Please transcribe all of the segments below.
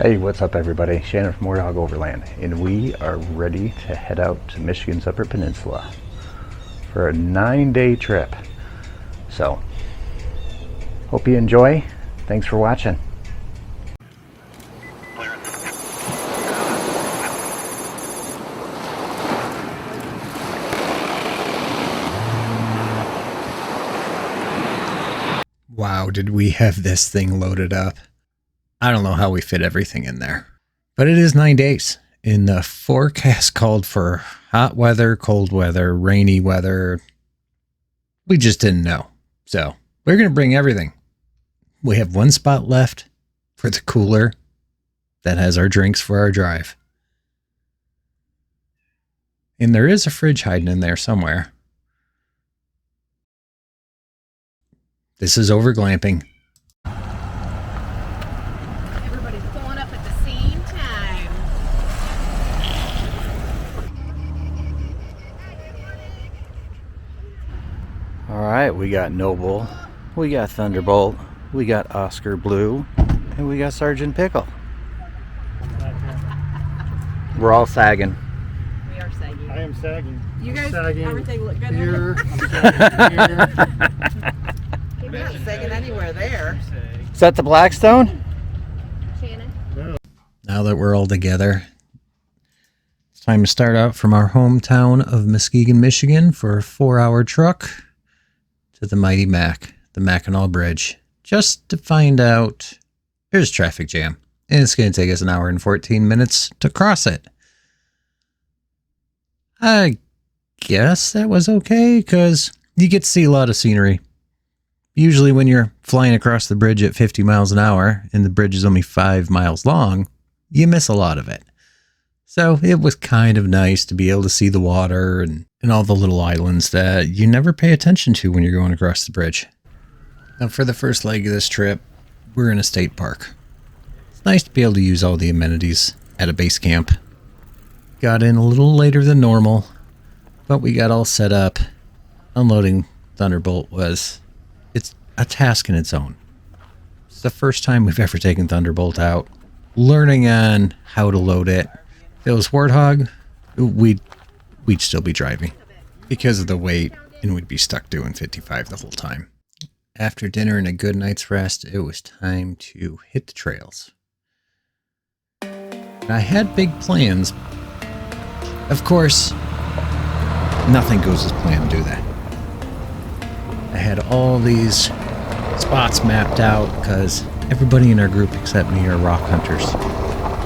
Hey, what's up everybody? Shannon from Warthog Overland, and we are ready to head out to Michigan's Upper Peninsula for a 9-day trip. So, hope you enjoy. Thanks for watching. Wow, did we have this thing loaded up? I don't know how we fit everything in there, but it is 9 days. And the forecast called for hot weather, cold weather, rainy weather. We just didn't know. So we're going to bring everything. We have one spot left for the cooler that has our drinks for our drive. And there is a fridge hiding in there somewhere. This is over glamping. Alright, we got Noble, we got Thunderbolt, we got Oscar Blue, and we got Sergeant Pickle. We're all sagging. We are sagging. I am sagging. You guys, sagging everything look good here. You're not sagging anywhere there. Is that the Blackstone? Shannon? No. Now that we're all together, it's time to start out from our hometown of Muskegon, Michigan for a 4-hour truck to the mighty Mac, the Mackinac Bridge, just to find out there's a traffic jam. And it's going to take us 1 hour and 14 minutes to cross it. I guess that was okay, because you get to see a lot of scenery. Usually when you're flying across the bridge at 50 miles an hour, and the bridge is only 5 miles long, you miss a lot of it. So it was kind of nice to be able to see the water and all the little islands that you never pay attention to when you're going across the bridge. Now for the first leg of this trip, we're in a state park. It's nice to be able to use all the amenities at a base camp. Got in a little later than normal, but we got all set up. Unloading Thunderbolt it's a task in its own. It's the first time we've ever taken Thunderbolt out. Learning on how to load it. If it was Warthog, we'd still be driving because of the weight, and we'd be stuck doing 55 the whole time. After dinner and a good night's rest, it was time to hit the trails. And I had big plans. Of course, nothing goes as planned, do they? I had all these spots mapped out because everybody in our group except me are rock hunters.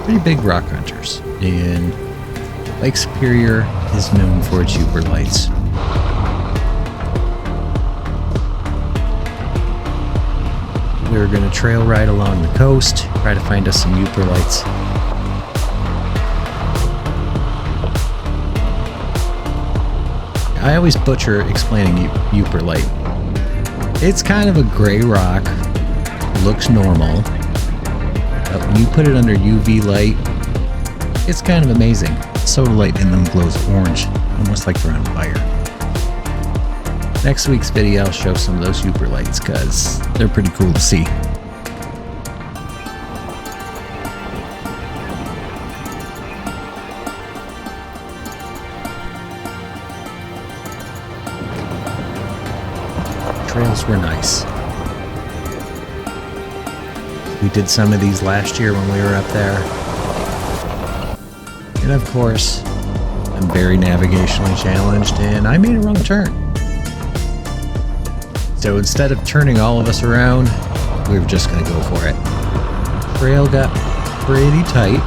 Pretty big rock hunters. And Lake Superior is known for its Yooper Lights. We were going to trail ride along the coast, try to find us some Yooper Lights. I always butcher explaining Yooper Light. It's kind of a gray rock, looks normal, but when you put it under UV light, it's kind of amazing. Soda light in them glows orange, almost like they're on fire. Next week's video I'll show some of those Yooper Lights because they're pretty cool to see. Trails were nice. We did some of these last year when we were up there. And of course, I'm very navigationally challenged and I made a wrong turn. So instead of turning all of us around, we were just going to go for it. Trail got pretty tight.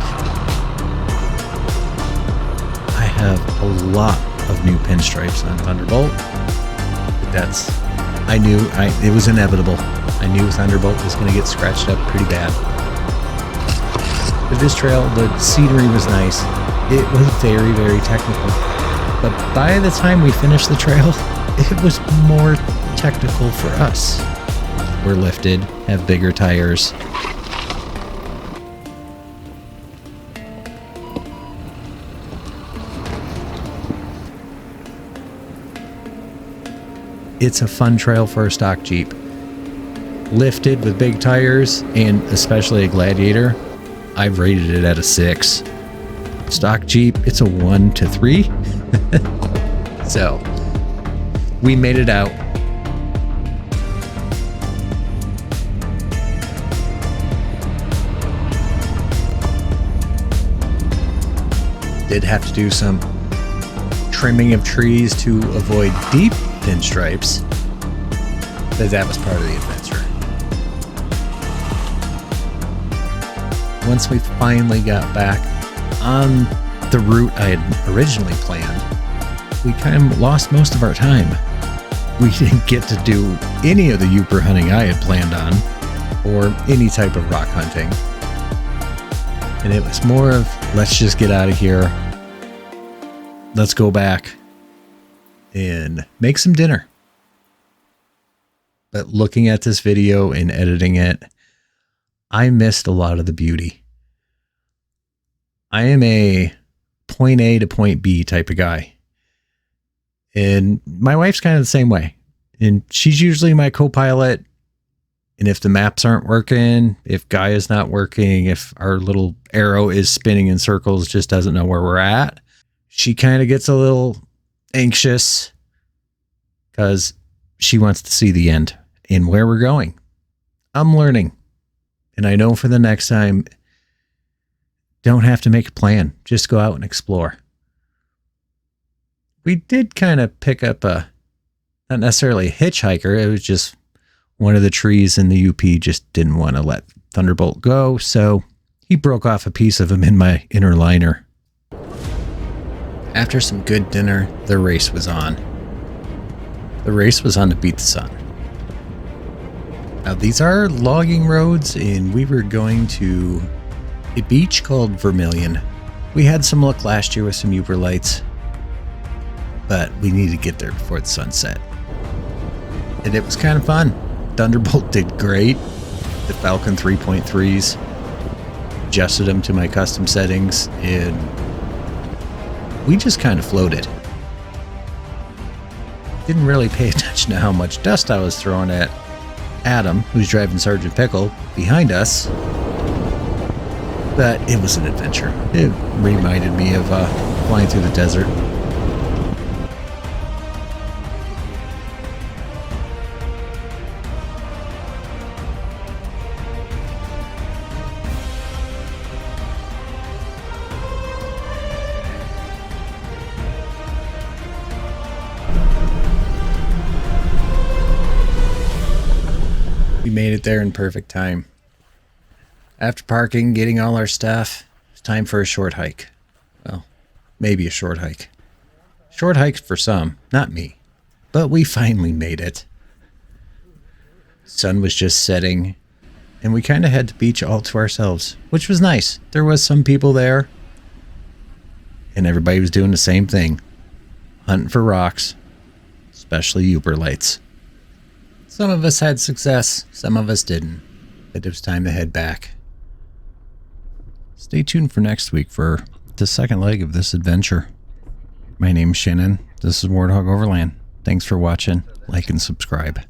I have a lot of new pinstripes on Thunderbolt. It was inevitable. I knew Thunderbolt was going to get scratched up pretty bad. But this trail, the scenery was nice. It was very, very technical. But by the time we finished the trail, it was more technical for us. We're lifted, have bigger tires. It's a fun trail for a stock Jeep. Lifted with big tires, and especially a Gladiator, I've rated it at a 6. Stock Jeep, it's a 1 to 3. So, we made it out. Did have to do some trimming of trees to avoid deep pinstripes, but that was part of the adventure. Once we finally got back on the route I had originally planned, we kind of lost most of our time. We didn't get to do any of the Yooper hunting I had planned on, or any type of rock hunting. And it was more of, let's just get out of here. Let's go back and make some dinner. But looking at this video and editing it, I missed a lot of the beauty. I am a point A to point B type of guy. And my wife's kind of the same way. And she's usually my co-pilot. And if the maps aren't working, if Gaia's not working, if our little arrow is spinning in circles, just doesn't know where we're at, she kind of gets a little anxious because she wants to see the end and where we're going. I'm learning. And I know for the next time, don't have to make a plan. Just go out and explore. We did kind of pick up not necessarily a hitchhiker. It was just one of the trees in the UP just didn't want to let Thunderbolt go. So he broke off a piece of him in my inner liner. After some good dinner, the race was on. The race was on to beat the sun. Now these are logging roads, and we were going to a beach called Vermilion. We had some luck last year with some Yooper Lights, but we needed to get there before the sun set. And it was kind of fun. Thunderbolt did great. The Falcon 3.3s, adjusted them to my custom settings, and we just kind of floated. Didn't really pay attention to how much dust I was throwing at Adam, who's driving Sergeant Pickle, behind us. But it was an adventure. It reminded me of flying through the desert. We made it there in perfect time. After parking, getting all our stuff, it's time for a short hike. Well, maybe a short hike. Short hikes for some, not me. But we finally made it. Sun was just setting, and we kind of had the beach all to ourselves, which was nice. There was some people there, and everybody was doing the same thing. Hunting for rocks, especially Yooper Lights. Some of us had success, some of us didn't, but it was time to head back. Stay tuned for next week for the second leg of this adventure. My name's Shannon. This is Warthog Overland. Thanks for watching. Like and subscribe.